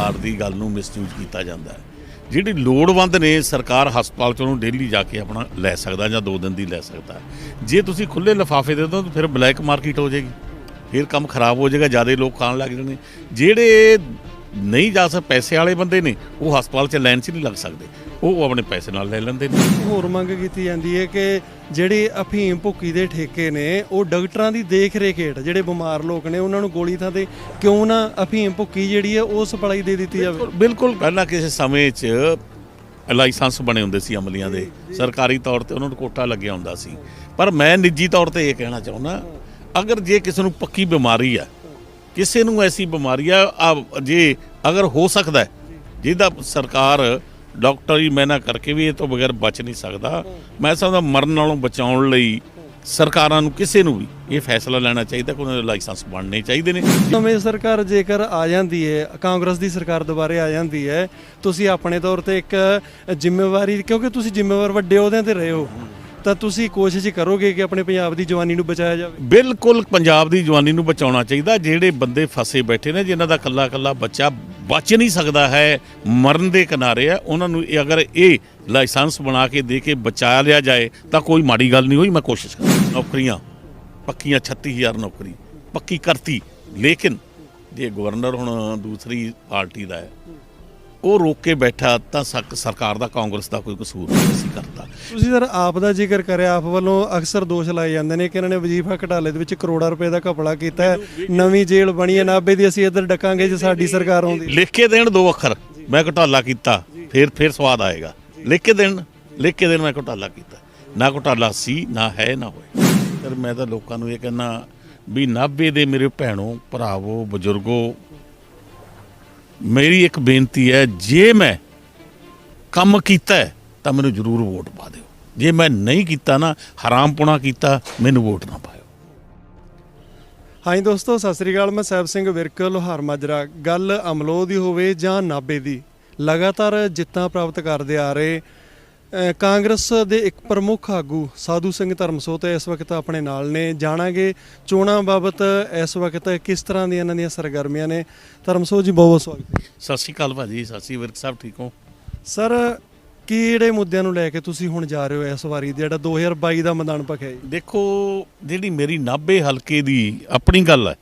ਬਿਮਾਰ ਦੀ ਗੱਲ ਨੂੰ ਮਿਸਯੂਜ਼ ਕੀਤਾ ਜਾਂਦਾ ਹੈ। ਜਿਹੜੀ ਲੋੜਵੰਦ ਨੇ ਸਰਕਾਰ ਹਸਪਤਾਲ 'ਚ ਉਹਨੂੰ ਡੇਲੀ ਜਾ ਕੇ ਆਪਣਾ ਲੈ ਸਕਦਾ ਜਾਂ 2 ਦਿਨ ਦੀ ਲੈ ਸਕਦਾ। ਜੇ ਤੁਸੀਂ ਖੁੱਲ੍ਹੇ ਲਿਫਾਫੇ ਦੇ ਦਿਓ ਤਾਂ ਫਿਰ ਬਲੈਕ ਮਾਰਕੀਟ ਹੋ ਜਾਏਗੀ, ਫਿਰ ਕੰਮ ਖਰਾਬ ਹੋ ਜਾਏਗਾ, ਜ਼ਿਆਦਾ ਲੋਕ ਖਾਣ ਲੱਗ ਜਾਣੇ। ਜਿਹੜੇ ਨਹੀਂ ਜਾ ਸਕਦੇ ਪੈਸੇ ਵਾਲੇ ਬੰਦੇ ਨੇ ਉਹ ਹਸਪਤਾਲ 'ਚ ਲਾਈਨ 'ਚ ਨਹੀਂ ਲੱਗ ਸਕਦੇ, ਉਹ ਆਪਣੇ ਪੈਸੇ ਨਾਲ ਲੈ ਲੈਂਦੇ ਨੇ। ਹੋਰ ਮੰਗ ਕੀਤੀ ਜਾਂਦੀ ਹੈ ਕਿ ਜਿਹੜੇ ਅਫੀਮ ਭੁੱਕੀ ਦੇ ਠੇਕੇ ਨੇ ਉਹ ਡਾਕਟਰਾਂ ਦੀ ਦੇਖ ਰੇਖ ਹੇਠ ਜਿਹੜੇ ਬਿਮਾਰ ਲੋਕ ਨੇ ਉਹਨਾਂ ਨੂੰ ਗੋਲੀ ਥਾਂ ਤੇ ਕਿਉਂ ਨਾ ਅਫੀਮ ਭੁੱਕੀ ਜਿਹੜੀ ਹੈ ਉਹ ਸਪਲਾਈ ਦੇ ਦਿੱਤੀ ਜਾਵੇ। ਬਿਲਕੁਲ ਪਹਿਲਾਂ ਕਿਸੇ ਸਮੇਂ 'ਚ ਲਾਇਸੈਂਸ ਬਣੇ ਹੁੰਦੇ ਸੀ ਅਮਲੀਆਂ ਦੇ, ਸਰਕਾਰੀ ਤੌਰ 'ਤੇ ਉਹਨਾਂ ਨੂੰ ਕੋਟਾ ਲੱਗਿਆ ਹੁੰਦਾ ਸੀ। ਪਰ ਮੈਂ ਨਿੱਜੀ ਤੌਰ 'ਤੇ ਇਹ ਕਹਿਣਾ ਚਾਹੁੰਦਾ, ਅਗਰ ਜੇ ਕਿਸੇ ਨੂੰ ਪੱਕੀ ਬਿਮਾਰੀ ਆ, ਕਿਸੇ ਨੂੰ ਐਸੀ ਬਿਮਾਰੀ ਆ ਜੇ ਅਗਰ ਹੋ ਸਕਦਾ ਜਿਹਦਾ ਸਰਕਾਰ ਡਾਕਟਰੀ ਮਹਿਨਾ ਕਰਕੇ ਵੀ ਇਹ ਤੋਂ ਬਗੈਰ ਬਚ ਨਹੀਂ ਸਕਦਾ, ਮੈਂ ਸਮਝਦਾ ਮਰਨ ਨਾਲੋਂ ਬਚਾਉਣ ਲਈ ਸਰਕਾਰਾਂ ਨੂੰ ਕਿਸੇ ਨੂੰ ਵੀ ਇਹ ਫੈਸਲਾ ਲੈਣਾ ਚਾਹੀਦਾ ਕਿ ਉਹਨਾਂ ਦੇ ਲਾਇਸੈਂਸ ਬਣਨੇ ਚਾਹੀਦੇ ਨੇ। ਨਵੀਂ ਸਰਕਾਰ ਜੇਕਰ ਆ ਜਾਂਦੀ ਹੈ, ਕਾਂਗਰਸ ਦੀ ਸਰਕਾਰ ਦੁਬਾਰੇ ਆ ਜਾਂਦੀ ਹੈ, ਤੁਸੀਂ ਆਪਣੇ ਤੌਰ ਤੇ ਇੱਕ ਜ਼ਿੰਮੇਵਾਰੀ, ਕਿਉਂਕਿ ਤੁਸੀਂ ਜ਼ਿੰਮੇਵਾਰ ਵੱਡੇ ਅਹੁਦਿਆਂ ਤੇ ਰਹੇ ਹੋ, ਤਾਂ ਤੁਸੀਂ ਕੋਸ਼ਿਸ਼ ਕਰੋਗੇ ਕਿ ਆਪਣੇ ਪੰਜਾਬ ਦੀ ਜਵਾਨੀ ਨੂੰ ਬਚਾਇਆ ਜਾਵੇ। ਬਿਲਕੁਲ ਪੰਜਾਬ ਦੀ ਜਵਾਨੀ ਨੂੰ ਬਚਾਉਣਾ ਚਾਹੀਦਾ। ਜਿਹੜੇ ਬੰਦੇ ਫਸੇ ਬੈਠੇ ਨੇ, ਜਿਨ੍ਹਾਂ ਦਾ ਕੱਲਾ ਕੱਲਾ ਬੱਚਾ ਬਚ ਨਹੀਂ ਸਕਦਾ ਹੈ, ਮਰਨ ਦੇ ਕਿਨਾਰੇ ਆ, ਉਹਨਾਂ ਨੂੰ ਅਗਰ ਇਹ ਲਾਇਸੈਂਸ ਬਣਾ ਕੇ ਦੇ ਕੇ ਬਚਾ ਲਿਆ ਜਾਏ ਤਾਂ ਕੋਈ ਮਾੜੀ ਗੱਲ ਨਹੀਂ ਹੋਈ। ਮੈਂ ਕੋਸ਼ਿਸ਼ ਕਰਾਂ ਨੌਕਰੀਆਂ ਪੱਕੀਆਂ 36,000 ਨੌਕਰੀ ਪੱਕੀ ਕਰਤੀ, ਲੇਕਿਨ ਜੇ ਗਵਰਨਰ ਹੁਣ ਦੂਸਰੀ ਪਾਰਟੀ ਦਾ ਹੈ ਉਹ ਰੋਕ ਕੇ ਬੈਠਾ ਤਾਂ ਸਰਕਾਰ ਦਾ, ਕਾਂਗਰਸ ਦਾ ਕੋਈ ਕਸੂਰ ਨਹੀਂ ਸੀ ਕਰਦਾ। ਤੁਸੀਂ ਸਰ ਆਪ ਦਾ ਜ਼ਿਕਰ ਕਰਿਆ, ਆਪ ਵੱਲੋਂ ਅਕਸਰ ਦੋਸ਼ ਲਾਏ ਜਾਂਦੇ ਨੇ ਕਿ ਇਹਨਾਂ ਨੇ ਵਜ਼ੀਫਾ ਘਟਾਲੇ ਦੇ ਵਿੱਚ ਕਰੋੜਾਂ ਰੁਪਏ ਦਾ ਘਪਲਾ ਕੀਤਾ ਹੈ, ਨਵੀਂ ਜੇਲ੍ਹ ਬਣੀ ਹੈ ਨਾਭੇ ਦੀ, ਅਸੀਂ ਇੱਧਰ ਡਕਾਂਗੇ ਜੇ ਸਾਡੀ ਸਰਕਾਰ ਆਉਂਦੀ। ਲਿਖ ਕੇ ਦੇਣ 2 ਅੱਖਰ, ਮੈਂ ਘੁਟਾਲਾ ਕੀਤਾ, ਫਿਰ ਸਵਾਦ ਆਏਗਾ। ਲਿਖ ਕੇ ਦੇਣ ਮੈਂ ਘੁਟਾਲਾ ਕੀਤਾ, ਨਾ ਘੁਟਾਲਾ ਸੀ, ਨਾ ਹੈ, ਨਾ ਹੋਏ। ਫਿਰ ਮੈਂ ਤਾਂ ਲੋਕਾਂ ਨੂੰ ਇਹ ਕਹਿੰਦਾ ਵੀ ਨਾਭੇ ਦੇ ਮੇਰੇ ਭੈਣੋ, ਭਰਾਵੋ, ਬਜ਼ੁਰਗੋ, ਮੇਰੀ ਇੱਕ ਬੇਨਤੀ ਹੈ, ਜੇ ਮੈਂ ਕੰਮ ਕੀਤਾ ਤਾਂ ਮੈਨੂੰ ਜ਼ਰੂਰ ਵੋਟ ਪਾ ਦਿਓ। ਜੇ ਮੈਂ ਨਹੀਂ ਕੀਤਾ ਨਾ, ਹਰਾਮਪੁਣਾ ਕੀਤਾ, ਮੈਨੂੰ ਵੋਟ ਨਾ ਪਾਇਓ। ਹਾਂਜੀ ਦੋਸਤੋ, ਸਤਿ ਸ੍ਰੀ ਅਕਾਲ। ਮੈਂ ਸਾਹਿਬ ਸਿੰਘ ਵਿਰਕ, ਲੋਹਾਰ ਮਾਜਰਾ। ਗੱਲ ਅਮਲੋਹ ਦੀ ਹੋਵੇ ਜਾਂ ਨਾਭੇ ਦੀ, ਲਗਾਤਾਰ ਜਿੱਤਾਂ ਪ੍ਰਾਪਤ ਕਰਦੇ ਆ ਰਹੇ ਕਾਂਗਰਸ ਦੇ ਇੱਕ ਪ੍ਰਮੁੱਖ ਆਗੂ ਸਾਧੂ ਸਿੰਘ ਧਰਮਸੋਤ ਇਸ ਵਕਤ ਆਪਣੇ ਨਾਲ ਨੇ। ਜਾਣਾਂਗੇ ਚੋਣਾਂ ਬਾਬਤ ਇਸ ਵਕਤ ਕਿਸ ਤਰ੍ਹਾਂ ਦੀਆਂ ਇਹਨਾਂ ਦੀਆਂ ਸਰਗਰਮੀਆਂ ਨੇ। ਧਰਮਸੋਤ ਜੀ, ਬਹੁਤ ਬਹੁਤ ਸਵਾਗਤ। ਸਤਿ ਸ਼੍ਰੀ ਅਕਾਲ ਭਾਜੀ। ਸਤਿ ਸ਼੍ਰੀ ਵਿਰਕ ਸਾਹਿਬ, ਠੀਕ ਹੋ? ਸਰ, ਕਿਹੜੇ ਮੁੱਦਿਆਂ ਨੂੰ ਲੈ ਕੇ ਤੁਸੀਂ ਹੁਣ ਜਾ ਰਹੇ ਹੋ ਇਸ ਵਾਰੀ ਜਿਹੜਾ 2022 ਦਾ ਮੈਦਾਨ ਭਖਿਆ ਜੀ? ਦੇਖੋ, ਜਿਹੜੀ ਮੇਰੀ ਨਾਭੇ ਹਲਕੇ ਦੀ ਆਪਣੀ ਗੱਲ ਹੈ,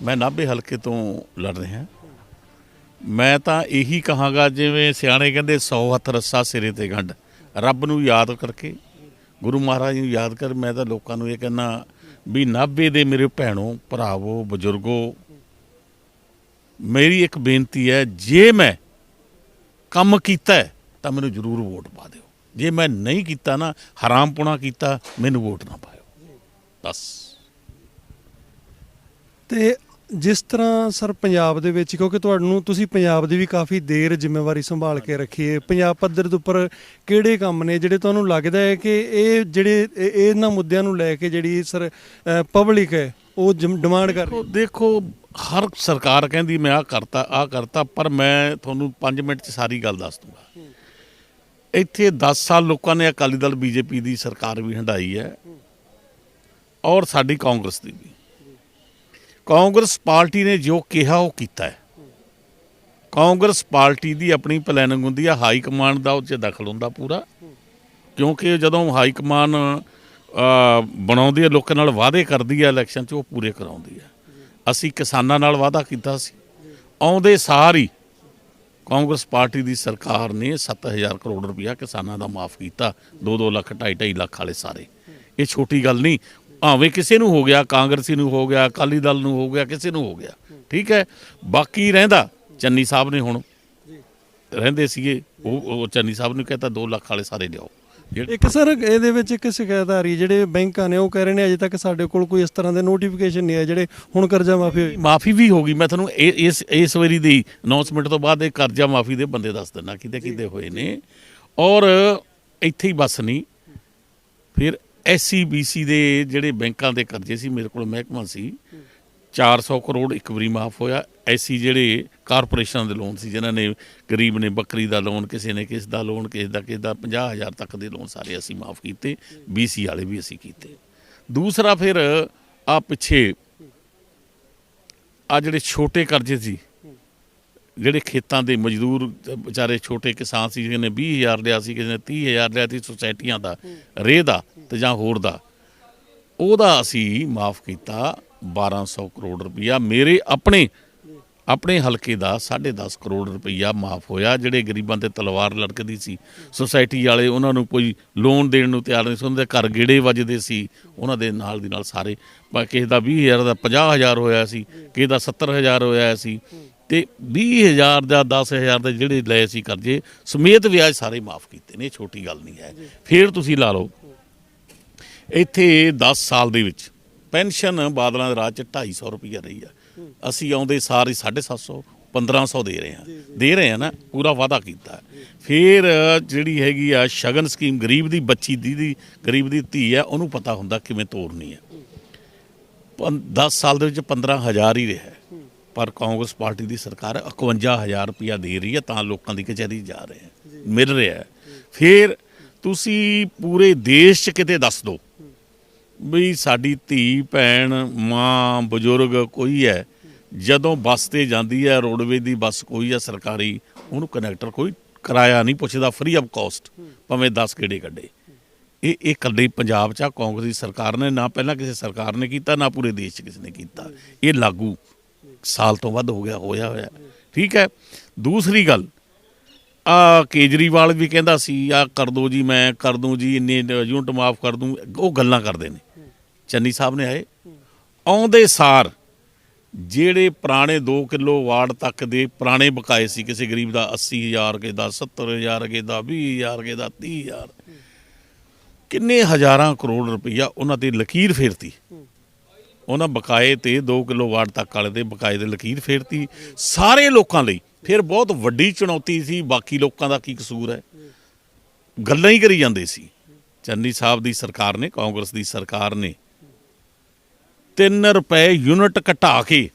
ਮੈਂ ਨਾਭੇ ਹਲਕੇ ਤੋਂ ਲੜ ਰਿਹਾ। ਮੈਂ ਤਾਂ ਇਹੀ ਕਹਾਂਗਾ, ਜਿਵੇਂ ਸਿਆਣੇ ਕਹਿੰਦੇ 100 ਹੱਥ ਰੱਸਾ ਸਿਰੇ ਤੇ ਗੰਢ, ਰੱਬ ਨੂੰ ਯਾਦ ਕਰਕੇ, ਗੁਰੂ ਮਹਾਰਾਜ ਨੂੰ ਯਾਦ ਕਰ। ਮੈਂ ਤਾਂ ਲੋਕਾਂ ਨੂੰ ਇਹ ਕਹਿੰਦਾ ਵੀ ਨਾਭੇ ਦੇ ਮੇਰੇ ਭੈਣੋ, ਭਰਾਵੋ, ਬਜ਼ੁਰਗੋ, ਮੇਰੀ ਇੱਕ ਬੇਨਤੀ ਹੈ, ਜੇ ਮੈਂ ਕੰਮ ਕੀਤਾ ਤਾਂ ਮੈਨੂੰ ਜ਼ਰੂਰ ਵੋਟ ਪਾ ਦਿਓ। ਜੇ ਮੈਂ ਨਹੀਂ ਕੀਤਾ ਨਾ, ਹਰਾਮਪੁਣਾ ਕੀਤਾ, ਮੈਨੂੰ ਵੋਟ ਨਾ ਪਾਇਓ, ਬਸ। ਤੇ ਜਿਸ ਤਰ੍ਹਾਂ ਸਰ ਪੰਜਾਬ ਦੇ ਵਿੱਚ, ਕਿਉਂਕਿ ਤੁਸੀਂ ਪੰਜਾਬ ਦੀ ਵੀ ਕਾਫੀ ਦੇਰ ਜ਼ਿੰਮੇਵਾਰੀ ਸੰਭਾਲ ਕੇ ਰੱਖੀ ਹੈ, ਪੰਜਾਬ ਪੱਧਰ ਦੇ ਉੱਪਰ ਕਿਹੜੇ ਕੰਮ ਨੇ ਜਿਹੜੇ ਤੁਹਾਨੂੰ ਲੱਗਦਾ ਹੈ ਕਿ ਇਹ ਜਿਹੜੇ ਇਹਨਾਂ ਮੁੱਦਿਆਂ ਨੂੰ ਲੈ ਕੇ ਜਿਹੜੀ ਸਰ ਪਬਲਿਕ ਹੈ ਉਹ ਡਿਮਾਂਡ ਕਰ ਰਹੀ? ਦੇਖੋ, ਹਰ ਸਰਕਾਰ ਕਹਿੰਦੀ ਮੈਂ ਆਹ ਕਰਤਾ, ਪਰ ਮੈਂ ਤੁਹਾਨੂੰ 5 ਮਿੰਟ 'ਚ ਸਾਰੀ ਗੱਲ ਦੱਸ ਦੂੰਗਾ। ਇੱਥੇ 10 ਸਾਲ ਲੋਕਾਂ ਨੇ ਅਕਾਲੀ ਦਲ BJP ਦੀ ਸਰਕਾਰ ਵੀ ਹੰਢਾਈ ਹੈ, ਔਰ ਸਾਡੀ ਕਾਂਗਰਸ ਦੀ ਵੀ। ਕਾਂਗਰਸ ਪਾਰਟੀ ਨੇ ਜੋ ਕਿਹਾ ਉਹ ਕੀਤਾ ਹੈ। ਕਾਂਗਰਸ ਪਾਰਟੀ ਦੀ ਆਪਣੀ ਪਲੈਨਿੰਗ ਹੁੰਦੀ ਆ, ਹਾਈ ਕਮਾਂਡ ਦਾ ਉਹ 'ਚ ਦਖਲ ਹੁੰਦਾ ਪੂਰਾ, ਕਿਉਂਕਿ ਜਦੋਂ ਹਾਈ ਕਮਾਂਡ ਬਣਾਉਂਦੀ ਹੈ, ਲੋਕਾਂ ਨਾਲ ਵਾਅਦੇ ਕਰਦੀ ਹੈ, ਇਲੈਕਸ਼ਨ 'ਚ ਉਹ ਪੂਰੇ ਕਰਾਉਂਦੀ ਹੈ। ਅਸੀਂ ਕਿਸਾਨਾਂ ਨਾਲ ਵਾਅਦਾ ਕੀਤਾ ਸੀ, ਆਉਂਦੇ ਸਾਰ ਹੀ ਕਾਂਗਰਸ ਪਾਰਟੀ ਦੀ ਸਰਕਾਰ ਨੇ 7,000 ਕਰੋੜ ਰੁਪਇਆ ਕਿਸਾਨਾਂ ਦਾ ਮਾਫ ਕੀਤਾ, 2-2 ਲੱਖ, 2.5 ਲੱਖ ਵਾਲੇ ਸਾਰੇ। ਇਹ ਛੋਟੀ ਗੱਲ ਨਹੀਂ, ਭਾਵੇਂ ਕਿਸੇ ਨੂੰ ਹੋ ਗਿਆ, ਕਾਂਗਰਸੀ ਨੂੰ ਹੋ ਗਿਆ, ਅਕਾਲੀ ਦਲ ਨੂੰ ਹੋ ਗਿਆ, ਕਿਸੇ ਨੂੰ ਹੋ ਗਿਆ, ਠੀਕ ਹੈ। ਬਾਕੀ ਰਹਿੰਦਾ, ਚੰਨੀ ਸਾਹਿਬ ਨੇ ਹੁਣ ਰਹਿੰਦੇ ਸੀਗੇ, ਉਹ ਚੰਨੀ ਸਾਹਿਬ ਨੂੰ ਕਹਿੰਦਾ 2 ਲੱਖ ਵਾਲੇ ਸਾਰੇ ਲਿਆਓ। ਇੱਕ ਸਰ ਇਹਦੇ ਵਿੱਚ ਇੱਕ ਸ਼ਿਕਾਇਤ ਆ ਰਹੀ, ਜਿਹੜੇ ਬੈਂਕਾਂ ਨੇ ਉਹ ਕਹਿ ਰਹੇ ਨੇ ਅਜੇ ਤੱਕ ਸਾਡੇ ਕੋਲ ਕੋਈ ਇਸ ਤਰ੍ਹਾਂ ਦੇ ਨੋਟੀਫਿਕੇਸ਼ਨ ਨਹੀਂ ਆਏ ਜਿਹੜੇ ਹੁਣ ਕਰਜ਼ਾ ਮਾਫੀ ਵੀ ਹੋ ਗਈ। ਮੈਂ ਤੁਹਾਨੂੰ ਇਸ ਵਾਰੀ ਦੀ ਅਨਾਉਂਸਮੈਂਟ ਤੋਂ ਬਾਅਦ ਇਹ ਕਰਜ਼ਾ ਮਾਫੀ ਦੇ ਬੰਦੇ ਦੱਸ ਦਿੰਦਾ ਕਿਤੇ ਹੋਏ ਨੇ। ਔਰ ਇੱਥੇ ਹੀ ਬਸ ਨਹੀਂ, ਫਿਰ SC BC ਦੇ ਜਿਹੜੇ ਬੈਂਕਾਂ ਦੇ ਕਰਜ਼ੇ ਸੀ, ਮੇਰੇ ਕੋਲ ਮਹਿਕਮਾ ਸੀ, 400 ਕਰੋੜ ਇੱਕ ਵਾਰੀ ਮਾਫ ਹੋਇਆ। SC ਜਿਹੜੇ ਕਾਰਪੋਰੇਸ਼ਨਾਂ ਦੇ ਲੋਨ ਸੀ, ਜਿਨ੍ਹਾਂ ਨੇ ਗਰੀਬ ਨੇ ਬੱਕਰੀ ਦਾ ਲੋਨ, ਕਿਸੇ ਨੇ ਕਿਸ ਦਾ ਲੋਨ, ਕਿਸੇ ਦਾ 50,000 ਤੱਕ ਦੇ ਲੋਨ ਸਾਰੇ ਅਸੀਂ ਮਾਫ ਕੀਤੇ। BC ਵਾਲੇ ਵੀ ਅਸੀਂ ਕੀਤੇ। ਦੂਸਰਾ ਫਿਰ ਪਿੱਛੇ ਜਿਹੜੇ ਛੋਟੇ ਕਰਜ਼ੇ ਸੀ, ਜਿਹੜੇ ਖੇਤਾਂ ਦੇ ਮਜ਼ਦੂਰ ਵਿਚਾਰੇ ਛੋਟੇ ਕਿਸਾਨ ਸੀ, ਕਿਸੇ ਨੇ 20,000 ਲਿਆ ਸੀ, ਕਿਸੇ ਨੇ 30,000 ਲਿਆ ਸੀ ਸੁਸਾਇਟੀਆਂ ਦਾ ਰੇਹ ਦਾ ਤੇ ਜਾਂ ਹੋਰ ਦਾ, ਉਹਦਾ ਅਸੀਂ ਮਾਫ ਕੀਤਾ 1200 ਕਰੋੜ ਰੁਪਈਆ। ਮੇਰੇ ਆਪਣੇ ਹਲਕੇ ਦਾ 10.5 ਕਰੋੜ ਰੁਪਈਆ ਮਾਫ ਹੋਇਆ। ਜਿਹੜੇ ਗਰੀਬਾਂ ਤੇ ਤਲਵਾਰ ਲਟਕਦੀ ਸੀ, ਸੁਸਾਇਟੀ ਵਾਲੇ ਉਹਨਾਂ ਨੂੰ ਕੋਈ ਲੋਨ ਦੇਣ ਨੂੰ ਤਿਆਰ ਨਹੀਂ ਸੀ, ਉਹਨਾਂ ਦੇ ਘਰ ਗੇੜੇ ਵੱਜਦੇ ਸੀ, ਉਹਨਾਂ ਦੇ ਨਾਲ ਦੀ ਨਾਲ ਸਾਰੇ, ਕਿਸੇ ਦਾ 20,000 ਦਾ 50,000 ਹੋਇਆ ਸੀ, ਕਿਸੇ ਦਾ 70,000 ਹੋਇਆ ਸੀ, ਤੇ 20,000 ਦਾ 10,000 ਦੇ ਜਿਹੜੇ ਲਏ ਸੀ ਕਰਜ਼ੇ ਸਮੇਤ ਵਿਆਜ ਸਾਰੇ ਮਾਫ ਕੀਤੇ ਨੇ। ਇਹ ਛੋਟੀ ਗੱਲ ਨਹੀਂ ਹੈ। ਫਿਰ ਤੁਸੀਂ ਲਾ ਲਓ ਇੱਥੇ 10 ਸਾਲ ਦੇ ਵਿੱਚ ਪੈਨਸ਼ਨ ਬਾਦਲਾਂ ਦੇ ਰਾਜ 'ਚ 250 ਰੁਪਈਆ ਰਹੀ ਆ, ਅਸੀਂ ਆਉਂਦੇ ਸਾਰ ਹੀ 750 1500 ਦੇ ਰਹੇ ਹਾਂ ਨਾ, ਪੂਰਾ ਵਾਅਦਾ ਕੀਤਾ। ਫਿਰ ਜਿਹੜੀ ਹੈਗੀ ਆ ਸ਼ਗਨ ਸਕੀਮ, ਗਰੀਬ ਦੀ ਬੱਚੀ ਦੀ ਗਰੀਬ ਦੀ ਧੀ ਆ, ਉਹਨੂੰ ਪਤਾ ਹੁੰਦਾ ਕਿਵੇਂ ਤੋਰਨੀ ਹੈ। 10 ਸਾਲ ਦੇ ਵਿੱਚ 15,000 ਹੀ ਰਿਹਾ, ਪਰ ਕਾਂਗਰਸ ਪਾਰਟੀ ਦੀ ਸਰਕਾਰ 51,000 ਰੁਪਇਆ ਦੇ ਰਹੀ ਹੈ, ਤਾਂ ਲੋਕਾਂ ਦੀ ਕਚਹਿਰੀ ਜਾ ਰਹੇ ਹੈ, ਮਿਲ ਰਿਹਾ। ਫਿਰ ਤੁਸੀਂ ਪੂਰੇ ਦੇਸ਼ 'ਚ ਕਿਤੇ ਦੱਸ ਦਿਓ ਵੀ ਸਾਡੀ ਧੀ ਭੈਣ ਮਾਂ ਬਜ਼ੁਰਗ ਕੋਈ ਹੈ, ਜਦੋਂ ਬੱਸ 'ਤੇ ਜਾਂਦੀ ਹੈ, ਰੋਡਵੇਜ਼ ਦੀ ਬੱਸ ਕੋਈ ਹੈ ਸਰਕਾਰੀ, ਉਹਨੂੰ ਕਨੈਕਟਰ ਕੋਈ ਕਿਰਾਇਆ ਨਹੀਂ ਪੁੱਛਦਾ, ਫ੍ਰੀ ਆਫ ਕਾਸਟ, ਭਾਵੇਂ 10 ਗੇੜੇ ਕੱਢੇ। ਇਹ ਇਕੱਲੇ ਪੰਜਾਬ 'ਚ ਕਾਂਗਰਸ ਦੀ ਸਰਕਾਰ ਨੇ, ਨਾ ਪਹਿਲਾਂ ਕਿਸੇ ਸਰਕਾਰ ਨੇ ਕੀਤਾ, ਨਾ ਪੂਰੇ ਦੇਸ਼ 'ਚ ਕਿਸੇ ਨੇ ਕੀਤਾ। ਇਹ ਲਾਗੂ ਸਾਲ ਤੋਂ ਵੱਧ ਹੋਇਆ ਹੋਇਆ। ਠੀਕ ਹੈ। ਦੂਸਰੀ ਗੱਲ, ਕੇਜਰੀਵਾਲ ਵੀ ਕਹਿੰਦਾ ਸੀ ਕਰ ਦੋ ਜੀ, ਮੈਂ ਕਰ ਦੂੰ ਜੀ, ਇੰਨੇ ਯੂਨਿਟ ਮਾਫ ਕਰ ਦੂੰ, ਉਹ ਗੱਲਾਂ ਕਰਦੇ ਨੇ। ਚੰਨੀ ਸਾਹਿਬ ਨੇ ਆਉਂਦੇ ਸਾਰ ਜਿਹੜੇ ਪੁਰਾਣੇ 2 ਕਿਲੋ ਵਾਰਡ ਤੱਕ ਦੇ ਪੁਰਾਣੇ ਬਕਾਏ ਸੀ ਕਿਸੇ ਗਰੀਬ ਦਾ, 80,000 ਕੇ ਦਾ, 70,000 ਕੇ ਦਾ, 20,000 ਕੇ ਦਾ, 30,000, ਕਿੰਨੇ ਹਜ਼ਾਰਾਂ ਕਰੋੜ ਰੁਪਈਆ ਉਹਨਾਂ ਤੇ ਲਕੀਰ ਫੇਰਤੀ। ਉਹਨਾਂ ਬਕਾਏ ਤੇ 2 ਕਿਲੋ ਵਾਰਡ ਤੱਕ ਵਾਲੇ ਦੇ ਬਕਾਏ ਦੇ ਲਕੀਰ ਫੇਰਤੀ ਸਾਰੇ ਲੋਕਾਂ ਲਈ। ਫਿਰ ਬਹੁਤ ਵੱਡੀ ਚੁਣੌਤੀ ਸੀ, ਬਾਕੀ ਲੋਕਾਂ ਦਾ ਕੀ ਕਸੂਰ ਹੈ, ਗੱਲਾਂ ਹੀ ਕਰੀ ਜਾਂਦੇ ਸੀ। ਚੰਨੀ ਸਾਹਿਬ ਦੀ ਸਰਕਾਰ ਨੇ, ਕਾਂਗਰਸ ਦੀ ਸਰਕਾਰ ਨੇ 3 ਰੁਪਏ ਯੂਨਿਟ ਘਟਾ ਕੇ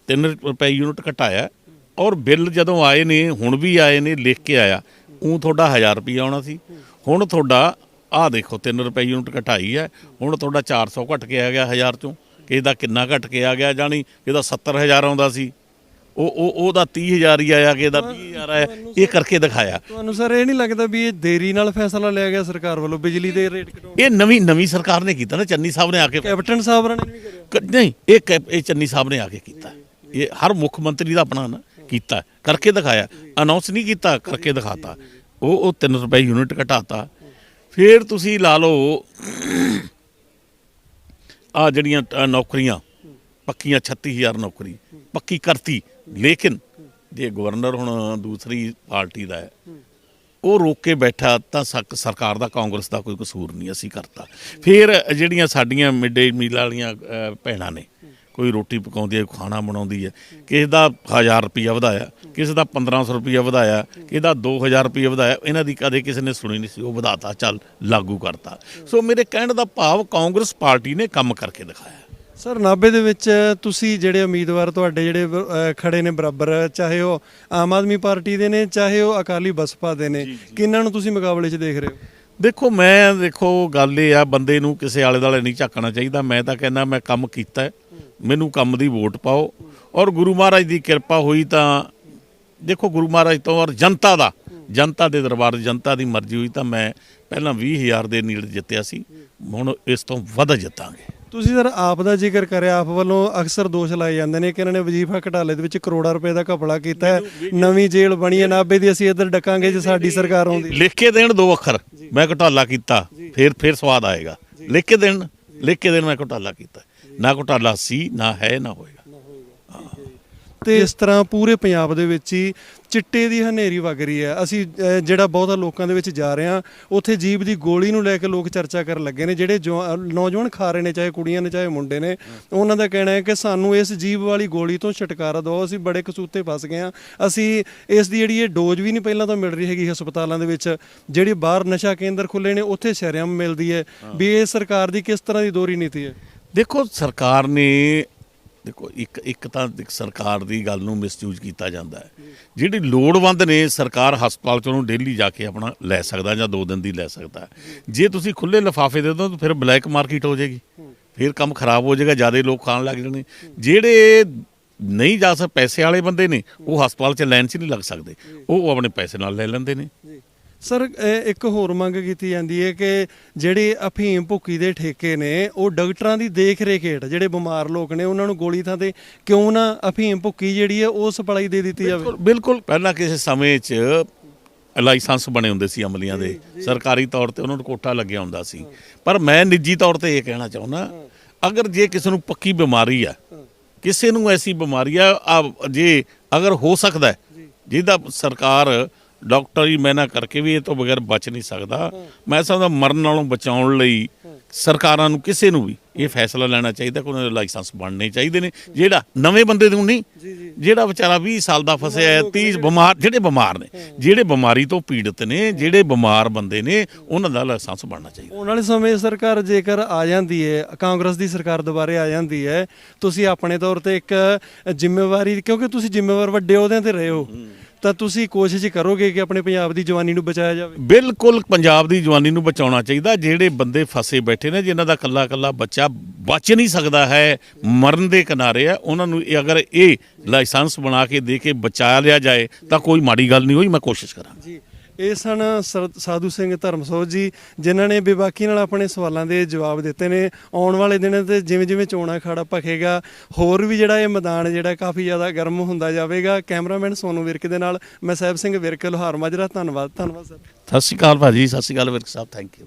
3 ਰੁਪਏ ਯੂਨਿਟ ਘਟਾਇਆ। ਔਰ ਬਿੱਲ ਜਦੋਂ ਆਏ ਨੇ, ਹੁਣ ਵੀ ਆਏ ਨੇ, ਲਿਖ ਕੇ ਆਇਆ, ਤੁਹਾਡਾ 1000 ਰੁਪਈਆ ਆਉਣਾ ਸੀ, ਹੁਣ ਤੁਹਾਡਾ ਆਹ ਦੇਖੋ 3 ਰੁਪਏ ਯੂਨਿਟ ਘਟਾਈ ਹੈ, ਹੁਣ ਤੁਹਾਡਾ 400 ਘਟ ਕੇ ਆ ਗਿਆ 1000 ਚੋਂ। ਕਿਸੇ ਦਾ ਕਿੰਨਾ ਘਟ ਕੇ ਆ ਗਿਆ, ਜਾਣੀ ਇਹਦਾ 70,000 ਆਉਂਦਾ ਸੀ, ਉਹਦਾ 30,000 ਹੀ ਆਇਆ, ਕਿਸੇ ਦਾ 20,000 ਆਇਆ। ਇਹ ਕਰਕੇ ਦਿਖਾਇਆ। ਤੁਹਾਨੂੰ ਸਰ ਇਹ ਨਹੀਂ ਲੱਗਦਾ ਵੀ ਇਹ ਦੇਰੀ ਨਾਲ ਫੈਸਲਾ ਲਿਆ ਗਿਆ ਸਰਕਾਰ ਵੱਲੋਂ ਬਿਜਲੀ ਦੇ ਰੇਟ ਘਟਾਉਣ? ਇਹ ਨਵੀਂ ਸਰਕਾਰ ਨੇ ਕੀਤਾ ਨਾ, ਚੰਨੀ ਸਾਹਿਬ ਨੇ ਆ ਕੇ, ਕੈਪਟਨ ਸਾਹਿਬ ਨੇ ਨਹੀਂ ਕਰਿਆ? ਨਹੀਂ, ਇਹ ਚੰਨੀ ਸਾਹਿਬ ਨੇ ਆ ਕੇ ਕੀਤਾ। ਇਹ ਹਰ ਮੁੱਖ ਮੰਤਰੀ ਦਾ ਆਪਣਾ ਨਾ ਕੀਤਾ, ਕਰਕੇ ਦਿਖਾਇਆ, ਅਨਾਉਂਸ ਨਹੀਂ ਕੀਤਾ, ਕਰਕੇ ਦਿਖਾਤਾ। ਉਹ 3 ਰੁਪਏ ਯੂਨਿਟ ਘਟਾਤਾ। ਫਿਰ ਤੁਸੀਂ ਲਾ ਲਓ ਆ ਜਿਹੜੀਆਂ ਨੌਕਰੀਆਂ ਪੱਕੀਆਂ, 36,000 ਨੌਕਰੀ ਪੱਕੀ ਕਰਤੀ। ਲੇਕਿਨ ਜੇ ਗਵਰਨਰ ਹੁਣ ਦੂਸਰੀ ਪਾਰਟੀ ਦਾ ਹੈ, ਉਹ ਰੋਕ ਕੇ ਬੈਠਾ, ਤਾਂ ਸਰਕਾਰ ਦਾ, ਕਾਂਗਰਸ ਦਾ ਕੋਈ ਕਸੂਰ ਨਹੀਂ, ਅਸੀਂ ਕਰਤਾ। ਫਿਰ ਜਿਹੜੀਆਂ ਸਾਡੀਆਂ ਮਿਡ ਡੇ ਮੀਲ ਵਾਲੀਆਂ ਭੈਣਾਂ ਨੇ, ਕੋਈ ਰੋਟੀ ਪਕਾਉਂਦੀ ਹੈ, ਖਾਣਾ ਬਣਾਉਂਦੀ ਹੈ, ਕਿਸੇ ਦਾ 1000 ਰੁਪਈਆ ਵਧਾਇਆ, ਕਿਸੇ ਦਾ 1500 ਰੁਪਈਆ ਵਧਾਇਆ, ਕਿਸੇ ਦਾ 2000 ਰੁਪਈਆ ਵਧਾਇਆ। ਇਹਨਾਂ ਦੀ ਕਦੇ ਕਿਸੇ ਨੇ ਸੁਣੀ ਨਹੀਂ ਸੀ, ਉਹ ਵਧਾਤਾ, ਚੱਲ ਲਾਗੂ ਕਰਤਾ। ਸੋ ਮੇਰੇ ਕਹਿਣ ਦਾ ਭਾਵ, ਕਾਂਗਰਸ ਪਾਰਟੀ ਨੇ ਕੰਮ ਕਰਕੇ ਦਿਖਾਇਆ। ਸਰ, ਨਾਭੇ ਦੇ ਵਿੱਚ ਤੁਸੀਂ ਜਿਹੜੇ ਉਮੀਦਵਾਰ ਤੁਹਾਡੇ ਜਿਹੜੇ ਖੜੇ ਨੇ ਬਰਾਬਰ, ਚਾਹੇ ਉਹ ਆਮ ਆਦਮੀ ਪਾਰਟੀ ਦੇ ਨੇ, ਚਾਹੇ ਉਹ ਅਕਾਲੀ ਬਸਪਾ ਦੇ ਨੇ, ਕਿਹਨਾਂ ਨੂੰ ਤੁਸੀਂ ਮੁਕਾਬਲੇ 'ਚ ਦੇਖ ਰਹੇ ਹੋ? ਦੇਖੋ ਗੱਲ ਇਹ ਆ, ਬੰਦੇ ਨੂੰ ਕਿਸੇ ਆਲੇ ਦੁਆਲੇ ਨਹੀਂ ਝਾਕਣਾ ਚਾਹੀਦਾ। ਮੈਂ ਤਾਂ ਕਹਿੰਦਾ ਮੈਂ ਕੰਮ ਕੀਤਾ, ਮੈਨੂੰ ਕੰਮ ਦੀ ਵੋਟ ਪਾਓ। ਔਰ ਗੁਰੂ ਮਹਾਰਾਜ ਦੀ ਕਿਰਪਾ ਹੋਈ ਤਾਂ ਦੇਖੋ, ਗੁਰੂ ਮਹਾਰਾਜ ਤੋਂ ਔਰ ਜਨਤਾ ਦੇ ਦਰਬਾਰ, ਜਨਤਾ ਦੀ ਮਰਜ਼ੀ ਹੋਈ ਤਾਂ ਮੈਂ ਪਹਿਲਾਂ 20,000 ਦੇ ਨੇੜੇ ਜਿੱਤਿਆ ਸੀ, ਹੁਣ ਇਸ ਤੋਂ ਵੱਧ ਜਿੱਤਾਂਗੇ। ਤੁਸੀਂ ਸਰ ਆਪ ਦਾ ਜ਼ਿਕਰ ਕਰਿਆ, ਆਪ ਵੱਲੋਂ ਅਕਸਰ ਦੋਸ਼ ਲਾਏ ਜਾਂਦੇ ਨੇ ਕਿ ਇਹਨਾਂ ਨੇ ਵਜ਼ੀਫਾ ਘਟਾਲੇ ਦੇ ਵਿੱਚ ਕਰੋੜਾਂ ਰੁਪਏ ਦਾ ਘਪਲਾ ਕੀਤਾ ਹੈ, ਨਵੀਂ ਜੇਲ੍ਹ ਬਣੀ ਹੈ ਨਾਭੇ ਦੀ, ਅਸੀਂ ਇੱਧਰ ਡਕਾਂਗੇ ਜੇ ਸਾਡੀ ਸਰਕਾਰ ਆਉਂਦੀ। ਲਿਖ ਕੇ ਦੇਣ 2 ਅੱਖਰ, ਮੈਂ ਘੁਟਾਲਾ ਕੀਤਾ, ਫਿਰ ਸਵਾਦ ਆਏਗਾ। ਲਿਖ ਕੇ ਦੇਣ ਮੈਂ ਘੁਟਾਲਾ ਕੀਤਾ, ਨਾ ਘੁਟਾਲਾ ਸੀ, ਨਾ ਹੈ, ਨਾ ਹੋਏਗਾ। ਤੇ ਇਸ ਤਰ੍ਹਾਂ ਪੂਰੇ ਪੰਜਾਬ ਦੇ ਵਿੱਚ ਹੀ ਚਿੱਟੇ ਦੀ ਹਨੇਰੀ ਵਗ ਰਹੀ ਹੈ। ਅਸੀਂ ਜਿਹੜਾ ਬਹੁਤਾ ਲੋਕਾਂ ਦੇ ਵਿੱਚ ਜਾ ਰਹੇ ਹਾਂ, ਉੱਥੇ ਜੀਭ ਦੀ ਗੋਲੀ ਨੂੰ ਲੈ ਕੇ ਲੋਕ ਚਰਚਾ ਕਰਨ ਲੱਗੇ ਨੇ। ਜਿਹੜੇ ਨੌਜਵਾਨ ਖਾ ਰਹੇ ਨੇ, ਚਾਹੇ ਕੁੜੀਆਂ ਨੇ ਚਾਹੇ ਮੁੰਡੇ ਨੇ, ਉਹਨਾਂ ਦਾ ਕਹਿਣਾ ਹੈ ਕਿ ਸਾਨੂੰ ਇਸ ਜੀਭ ਵਾਲੀ ਗੋਲੀ ਤੋਂ ਛੁਟਕਾਰਾ ਦਿਓ, ਅਸੀਂ ਬੜੇ ਕਸੂਤੇ ਫਸ ਗਏ ਹਾਂ। ਅਸੀਂ ਇਸ ਦੀ ਜਿਹੜੀ ਇਹ ਡੋਜ਼ ਵੀ ਨਹੀਂ ਪਹਿਲਾਂ ਤਾਂ ਮਿਲ ਰਹੀ ਹੈਗੀ ਹਸਪਤਾਲਾਂ ਦੇ ਵਿੱਚ, ਜਿਹੜੀ ਬਾਹਰ ਨਸ਼ਾ ਕੇਂਦਰ ਖੁੱਲ੍ਹੇ ਨੇ ਉੱਥੇ ਸ਼ਰੇਆਮ ਮਿਲਦੀ ਹੈ। ਵੀ ਇਹ ਸਰਕਾਰ ਦੀ ਕਿਸ ਤਰ੍ਹਾਂ ਦੀ ਦੋਹਰੀ ਨੀਤੀ ਹੈ? ਦੇਖੋ, ਸਰਕਾਰ ਨੇ ਇੱਕ ਤਾਂ ਸਰਕਾਰ ਦੀ ਗੱਲ ਨੂੰ ਮਿਸਯੂਜ਼ ਕੀਤਾ ਜਾਂਦਾ ਹੈ। ਜਿਹੜੀ ਲੋੜਵੰਦ ਨੇ, ਸਰਕਾਰ ਹਸਪਤਾਲ 'ਚ ਉਹਨੂੰ ਡੇਲੀ ਜਾ ਕੇ ਆਪਣਾ ਲੈ ਸਕਦਾ, ਜਾਂ 2 ਦਿਨ ਦੀ ਲੈ ਸਕਦਾ। ਜੇ ਤੁਸੀਂ ਖੁੱਲ੍ਹੇ ਲਿਫਾਫੇ ਦੇ ਦਿਓ ਤਾਂ ਫਿਰ ਬਲੈਕ ਮਾਰਕੀਟ ਹੋ ਜਾਏਗੀ, ਫਿਰ ਕੰਮ ਖਰਾਬ ਹੋ ਜਾਏਗਾ, ਜ਼ਿਆਦਾ ਲੋਕ ਖਾਣ ਲੱਗ ਜਾਣੇ। ਜਿਹੜੇ ਨਹੀਂ ਜਾ ਸਕਦੇ, ਪੈਸੇ ਵਾਲੇ ਬੰਦੇ ਨੇ, ਉਹ ਹਸਪਤਾਲ 'ਚ ਲਾਈਨ 'ਚ ਨਹੀਂ ਲੱਗ ਸਕਦੇ, ਉਹ ਆਪਣੇ ਪੈਸੇ ਨਾਲ ਲੈ ਲੈਂਦੇ ਨੇ। ਸਰ ਇੱਕ ਹੋਰ ਮੰਗ ਕੀਤੀ ਜਾਂਦੀ ਹੈ ਕਿ ਜਿਹੜੇ ਅਫੀਮ ਭੁੱਕੀ ਦੇ ਠੇਕੇ ਨੇ ਉਹ ਡਾਕਟਰਾਂ ਦੀ ਦੇਖ ਰੇਖ ਹੇਠ ਜਿਹੜੇ ਬਿਮਾਰ ਲੋਕ ਨੇ ਉਹਨਾਂ ਨੂੰ ਗੋਲੀ ਥਾਂ ਤੇ ਕਿਉਂ ਨਾ ਅਫੀਮ ਭੁੱਕੀ ਜਿਹੜੀ ਹੈ ਉਹ ਸਪਲਾਈ ਦੇ ਦਿੱਤੀ ਜਾਵੇ। ਬਿਲਕੁਲ ਪਹਿਲਾਂ ਕਿਸੇ ਸਮੇਂ 'ਚ ਲਾਇਸੈਂਸ ਬਣੇ ਹੁੰਦੇ ਸੀ ਅਮਲੀਆਂ ਦੇ, ਸਰਕਾਰੀ ਤੌਰ ਤੇ ਉਹਨਾਂ ਨੂੰ ਕੋਟਾ ਲੱਗਿਆ ਹੁੰਦਾ ਸੀ। ਪਰ ਮੈਂ ਨਿੱਜੀ ਤੌਰ ਤੇ ਇਹ ਕਹਿਣਾ ਚਾਹੁੰਦਾ, ਅਗਰ ਜੇ ਕਿਸੇ ਨੂੰ ਪੱਕੀ ਬਿਮਾਰੀ ਆ, ਕਿਸੇ ਨੂੰ ਐਸੀ ਬਿਮਾਰੀ ਆ ਜੇ ਅਗਰ ਹੋ ਸਕਦਾ ਜਿਹਦਾ ਸਰਕਾਰ ਡਾਕਟਰ ਹੀ ਮਹਿਨਾ ਕਰਕੇ ਵੀ ਇਹ ਤੋਂ ਬਗੈਰ ਬਚ ਨਹੀਂ ਸਕਦਾ, ਮੈਂ ਸਮਝਦਾ ਮਰਨ ਨਾਲੋਂ ਬਚਾਉਣ ਲਈ ਸਰਕਾਰਾਂ ਨੂੰ ਕਿਸੇ ਨੂੰ ਵੀ ਇਹ ਫੈਸਲਾ ਲੈਣਾ ਚਾਹੀਦਾ ਕਿ ਉਹਨਾਂ ਦੇ ਲਾਇਸੈਂਸ ਬਣਨੇ ਚਾਹੀਦੇ ਨੇ। ਜਿਹੜਾ ਨਵੇਂ ਬੰਦੇ ਨੂੰ ਨਹੀਂ, ਜਿਹੜਾ ਵਿਚਾਰਾ 20 ਸਾਲ ਦਾ ਫਸਿਆ ਹੈ, 30 ਬਿਮਾਰ, ਜਿਹੜੇ ਬਿਮਾਰ ਨੇ, ਜਿਹੜੇ ਬਿਮਾਰੀ ਤੋਂ ਪੀੜਤ ਨੇ, ਜਿਹੜੇ ਬਿਮਾਰ ਬੰਦੇ ਨੇ, ਉਹਨਾਂ ਦਾ ਲਾਇਸੈਂਸ ਬਣਨਾ ਚਾਹੀਦਾ। ਆਉਣ ਵਾਲੇ ਸਮੇਂ ਸਰਕਾਰ ਜੇਕਰ ਆ ਜਾਂਦੀ ਹੈ, ਕਾਂਗਰਸ ਦੀ ਸਰਕਾਰ ਦੁਬਾਰੇ ਆ ਜਾਂਦੀ ਹੈ, ਤੁਸੀਂ ਆਪਣੇ ਤੌਰ ਤੇ ਇੱਕ ਜ਼ਿੰਮੇਵਾਰੀ, ਕਿਉਂਕਿ ਤੁਸੀਂ ਜ਼ਿੰਮੇਵਾਰ ਵੱਡੇ ਅਹੁਦਿਆਂ ਤੇ ਰਹੇ ਹੋ, ਤਾਂ ਤੁਸੀਂ ਕੋਸ਼ਿਸ਼ ਕਰੋਗੇ ਕਿ ਆਪਣੇ ਪੰਜਾਬ ਦੀ ਜਵਾਨੀ ਨੂੰ ਬਚਾਇਆ ਜਾਵੇ? ਬਿਲਕੁਲ ਪੰਜਾਬ ਦੀ ਜਵਾਨੀ ਨੂੰ ਬਚਾਉਣਾ ਚਾਹੀਦਾ। ਜਿਹੜੇ ਬੰਦੇ ਫਸੇ ਬੈਠੇ ਨੇ, ਜਿਨ੍ਹਾਂ ਦਾ ਕੱਲਾ ਬੱਚਾ ਬਚ ਨਹੀਂ ਸਕਦਾ ਹੈ, ਮਰਨ ਦੇ ਕਿਨਾਰੇ ਆ, ਉਹਨਾਂ ਨੂੰ ਅਗਰ ਇਹ ਲਾਇਸੈਂਸ ਬਣਾ ਕੇ ਦੇ ਕੇ ਬਚਾ ਲਿਆ ਜਾਏ ਤਾਂ ਕੋਈ ਮਾੜੀ ਗੱਲ ਨਹੀਂ ਹੋਈ। ਮੈਂ ਕੋਸ਼ਿਸ਼ ਕਰਾਂਗਾ ਜੀ। ਇਹ ਸਨ ਸਾਧੂ ਸਿੰਘ ਧਰਮਸੋਤ ਜੀ, ਜਿਨ੍ਹਾਂ ਨੇ ਬੇਬਾਕੀ ਨਾਲ ਆਪਣੇ ਸਵਾਲਾਂ ਦੇ ਜਵਾਬ ਦਿੱਤੇ ਨੇ। ਆਉਣ ਵਾਲੇ ਦਿਨਾਂ ਤੇ ਜਿਵੇਂ ਜਿਵੇਂ ਚੋਣਾਂ ਅਖਾੜਾ ਭਖੇਗਾ, ਹੋਰ ਵੀ ਜਿਹੜਾ ਇਹ ਮੈਦਾਨ ਜਿਹੜਾ ਕਾਫੀ ਜ਼ਿਆਦਾ ਗਰਮ ਹੁੰਦਾ ਜਾਵੇਗਾ। ਕੈਮਰਾਮੈਨ ਸੋਨੂ ਵਿਰਕ ਦੇ ਨਾਲ ਮੈਂ ਸਾਹਿਬ ਸਿੰਘ ਵਿਰਕ, ਲੋਹਾਰ ਮਾਜਰਾ। ਧੰਨਵਾਦ ਸਰ। ਸਤਿ ਸ਼੍ਰੀ ਅਕਾਲ ਭਾਜੀ, ਸਤਿ ਸ਼੍ਰੀ ਅਕਾਲ ਵਿਰਕ ਸਾਹਿਬ, ਥੈਂਕ ਯੂ।